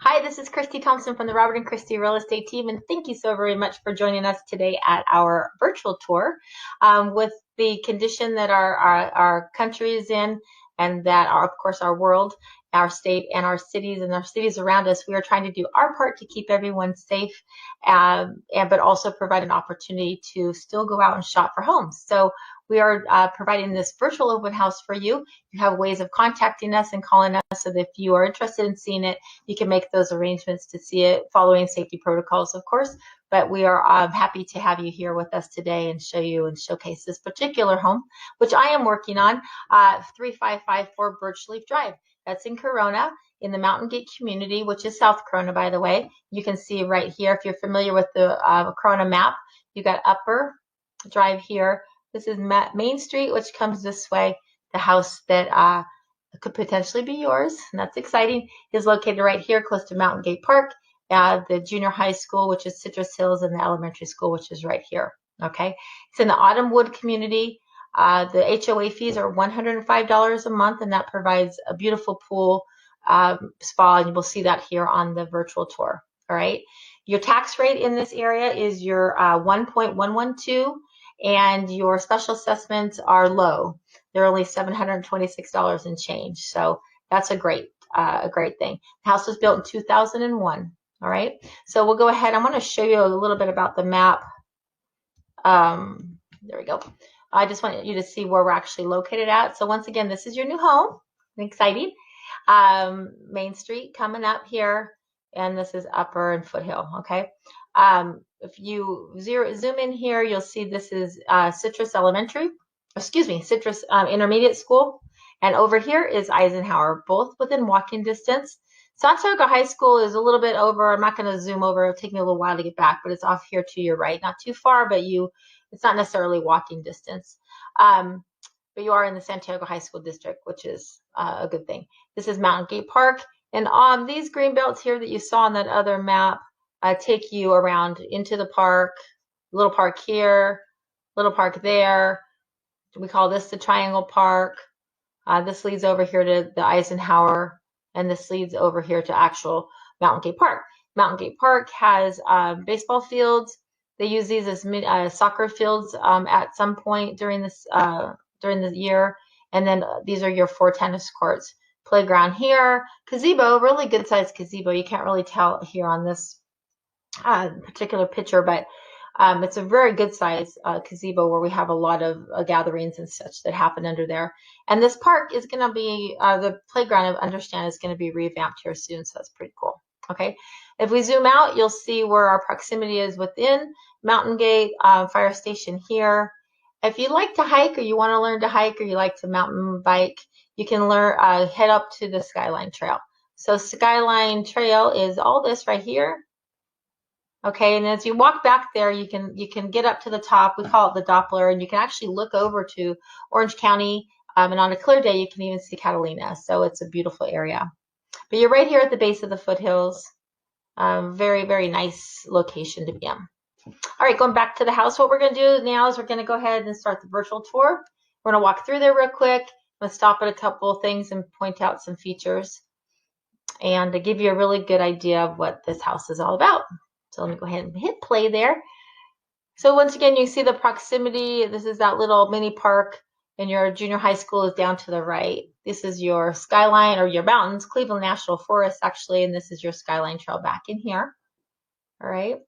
Hi, this is Christy Thompson from the Robert and Christy Real Estate Team, and thank you so very much for joining us today at our virtual tour. With the condition that our country is in, and that of course, our world, our state, and our cities around us, we are trying to do our part to keep everyone safe, but also provide an opportunity to still go out and shop for homes. So we are providing this virtual open house for you. You have ways of contacting us and calling us, so that if you are interested in seeing it, you can make those arrangements to see it, following safety protocols, of course. But we are happy to have you here with us today and show you and showcase this particular home, which I am working on, 3554 Birchleaf Drive. That's in Corona, in the Mountain Gate community, which is South Corona, by the way. You can see right here, if you're familiar with the Corona map, you got Upper Drive here. This is Main Street, which comes this way. The house that could potentially be yours, and that's exciting, is located right here close to Mountain Gate Park, the junior high school, which is Citrus Hills, and the elementary school, which is right here. Okay, it's in the Autumn Wood community. The HOA fees are $105 a month, and that provides a beautiful pool, spa, and you will see that here on the virtual tour. All right, your tax rate in this area is your 1.112, and your special assessments are low. They're only $726 and change. So that's a great thing. The house was built in 2001. All right. So we'll go ahead. I'm going to show you a little bit about the map. There we go. I just want you to see where we're actually located at. So once again, this is your new home. Exciting. Main Street coming up here, and this is Upper and Foothill. Okay. If you zoom in here, you'll see this is Citrus Intermediate School. And over here is Eisenhower, both within walking distance. Santiago High School is a little bit over. I'm not going to zoom over. It'll take me a little while to get back, but it's off here to your right. Not too far, but it's not necessarily walking distance. But you are in the Santiago High School district, which is a good thing. This is Mountain Gate Park. And on these green belts here that you saw on that other map, take you around into the park, little park here, little park there. We call this the Triangle Park. This leads over here to the Eisenhower, and this leads over here to actual Mountain Gate Park. Mountain Gate Park has baseball fields. They use these as soccer fields at some point during the year. And then these are your 4 tennis courts. Playground here, gazebo, really good sized gazebo. You can't really tell here on this particular picture, but it's a very good size gazebo where we have a lot of gatherings and such that happen under there. And this park is going to be, the playground, I understand, is going to be revamped here soon, so that's pretty cool. Okay, if we zoom out, you'll see where our proximity is within Mountain Gate Fire Station here. If you like to hike, or you want to learn to hike, or you like to mountain bike, you can head up to the Skyline Trail. So Skyline Trail is all this right here. Okay, and as you walk back there, you can get up to the top. We call it the Doppler, and you can actually look over to Orange County. And on a clear day, you can even see Catalina. So it's a beautiful area. But you're right here at the base of the foothills. Very, very nice location to be in. All right, going back to the house, what we're going to do now is we're going to go ahead and start the virtual tour. We're going to walk through there real quick. I'm going to stop at a couple of things and point out some features, and to give you a really good idea of what this house is all about. So let me go ahead and hit play there. So once again, you see the proximity. This is that little mini park, and your junior high school is down to the right. This is your skyline, or your mountains, Cleveland National Forest, actually, and this is your Skyline Trail back in here. All right.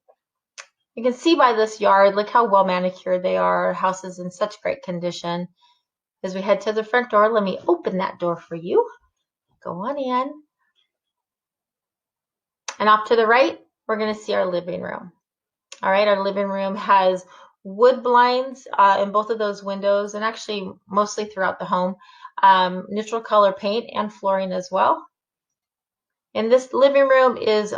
You can see by this yard, look how well manicured they are. The house is in such great condition. As we head to the front door, let me open that door for you. Go on in. And off to the right, we're going to see our living room. All right, our living room has wood blinds in both of those windows, and actually mostly throughout the home. Neutral color paint and flooring as well. And this living room is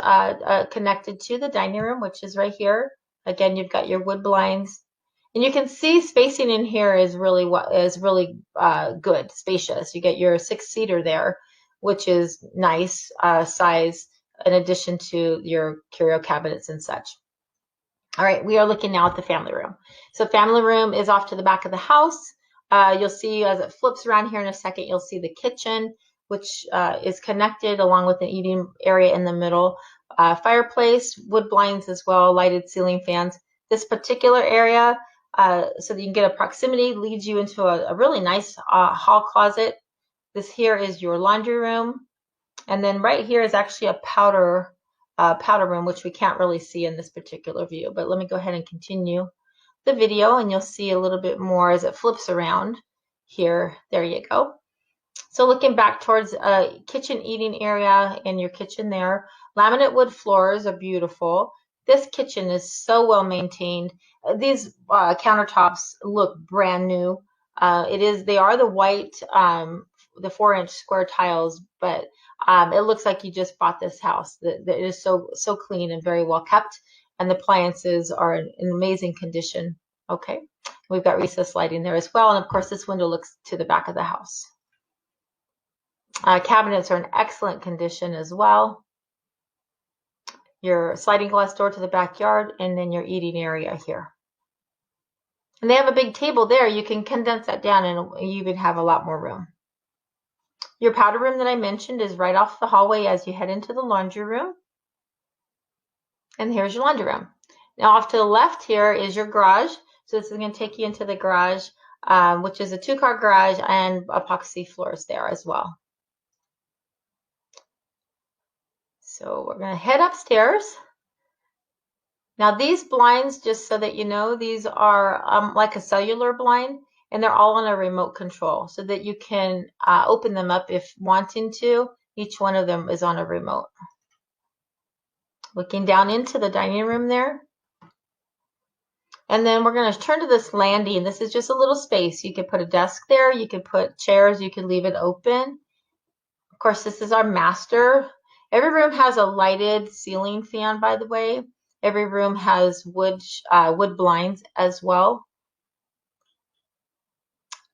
connected to the dining room, which is right here. Again, you've got your wood blinds, and you can see spacing in here is really good, spacious. You get your 6-seater there, which is nice size, in addition to your curio cabinets and such. All right, we are looking now at the family room. So family room is off to the back of the house. You'll see as it flips around here in a second, you'll see the kitchen. which is connected along with an eating area in the middle. Fireplace, wood blinds as well, lighted ceiling fans. This particular area, so that you can get a proximity, leads you into a really nice hall closet. This here is your laundry room. And then right here is actually a powder room, which we can't really see in this particular view. But let me go ahead and continue the video, and you'll see a little bit more as it flips around here. There you go. So looking back towards a kitchen eating area and your kitchen there, laminate wood floors are beautiful. This kitchen is so well maintained. These countertops look brand new. They are the white, the 4-inch square tiles, but it looks like you just bought this house. It is so clean and very well kept, and the appliances are in amazing condition. Okay, we've got recessed lighting there as well, and of course this window looks to the back of the house. Cabinets are in excellent condition as well. Your sliding glass door to the backyard, and then your eating area here. And they have a big table there. You can condense that down and you even have a lot more room. Your powder room that I mentioned is right off the hallway as you head into the laundry room. And here's your laundry room. Now off to the left here is your garage. So this is going to take you into the garage, which is a 2-car garage and epoxy floors there as well. So we're going to head upstairs. Now these blinds, just so that you know, these are like a cellular blind, and they're all on a remote control so that you can open them up if wanting to. Each one of them is on a remote. Looking down into the dining room there. And then we're going to turn to this landing. This is just a little space. You could put a desk there. You could put chairs. You could leave it open. Of course, this is our master. Every room has a lighted ceiling fan, by the way. Every room has wood blinds as well.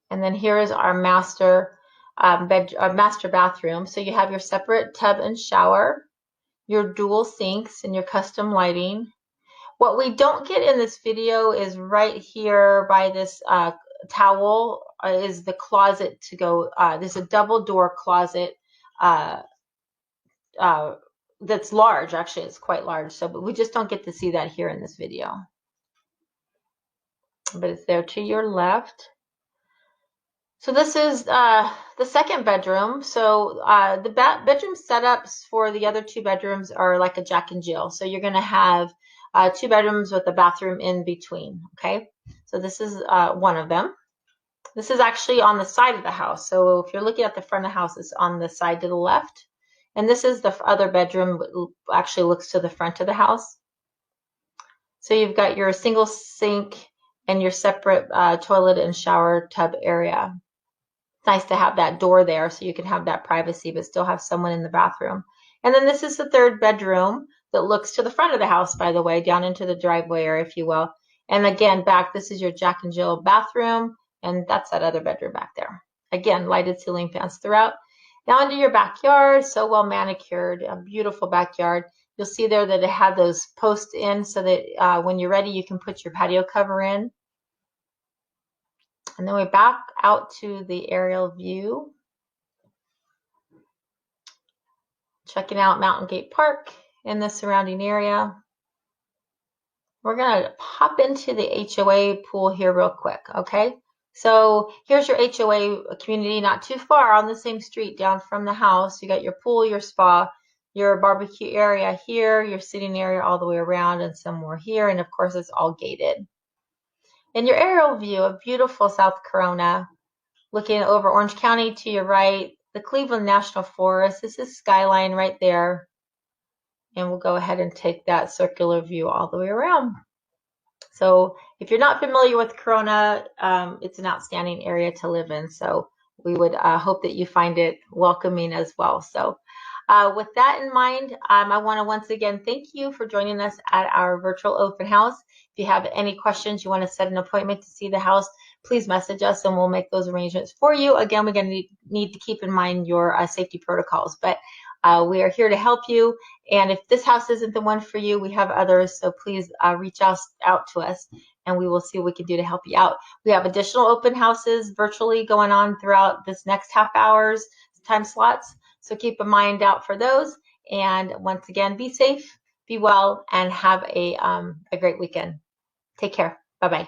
And then here is our master bathroom. So you have your separate tub and shower, your dual sinks, and your custom lighting. What we don't get in this video is right here by this towel is the closet to go. There's a double door closet that's large. Actually, it's quite large. So but we just don't get to see that here in this video. But it's there to your left. So this is the second bedroom. So the bedroom setups for the other 2 bedrooms are like a Jack and Jill. So you're going to have 2 bedrooms with a bathroom in between. Okay, so this is one of them. This is actually on the side of the house. So if you're looking at the front of the house, it's on the side to the left. And this is the other bedroom, actually looks to the front of the house. So you've got your single sink and your separate toilet and shower tub area. It's nice to have that door there so you can have that privacy but still have someone in the bathroom. And then this is the 3rd bedroom that looks to the front of the house, by the way, down into the driveway area, if you will. And again, back, this is your Jack and Jill bathroom, and that's that other bedroom back there. Again, lighted ceiling fans throughout. Now into your backyard, so well manicured, a beautiful backyard. You'll see there that it had those posts in so that when you're ready, you can put your patio cover in. And then we back out to the aerial view. Checking out Mountain Gate Park in the surrounding area. We're going to hop into the HOA pool here real quick, okay? So here's your HOA community, not too far on the same street down from the house. You got your pool, your spa, your barbecue area here, your sitting area all the way around, and some more here. And of course, it's all gated. And your aerial view of beautiful South Corona, looking over Orange County to your right, the Cleveland National Forest. This is skyline right there. And we'll go ahead and take that circular view all the way around. So if you're not familiar with Corona, it's an outstanding area to live in. So we would hope that you find it welcoming as well. So with that in mind, I want to once again thank you for joining us at our virtual open house. If you have any questions, you want to set an appointment to see the house, please message us and we'll make those arrangements for you. Again, we're going to need to keep in mind your safety protocols, but we are here to help you. And if this house isn't the one for you, we have others. So please reach out to us and we will see what we can do to help you out. We have additional open houses virtually going on throughout this next half hours. time slots. So keep a mind out for those. And once again, be safe, be well, and have a great weekend. Take care. Bye-bye.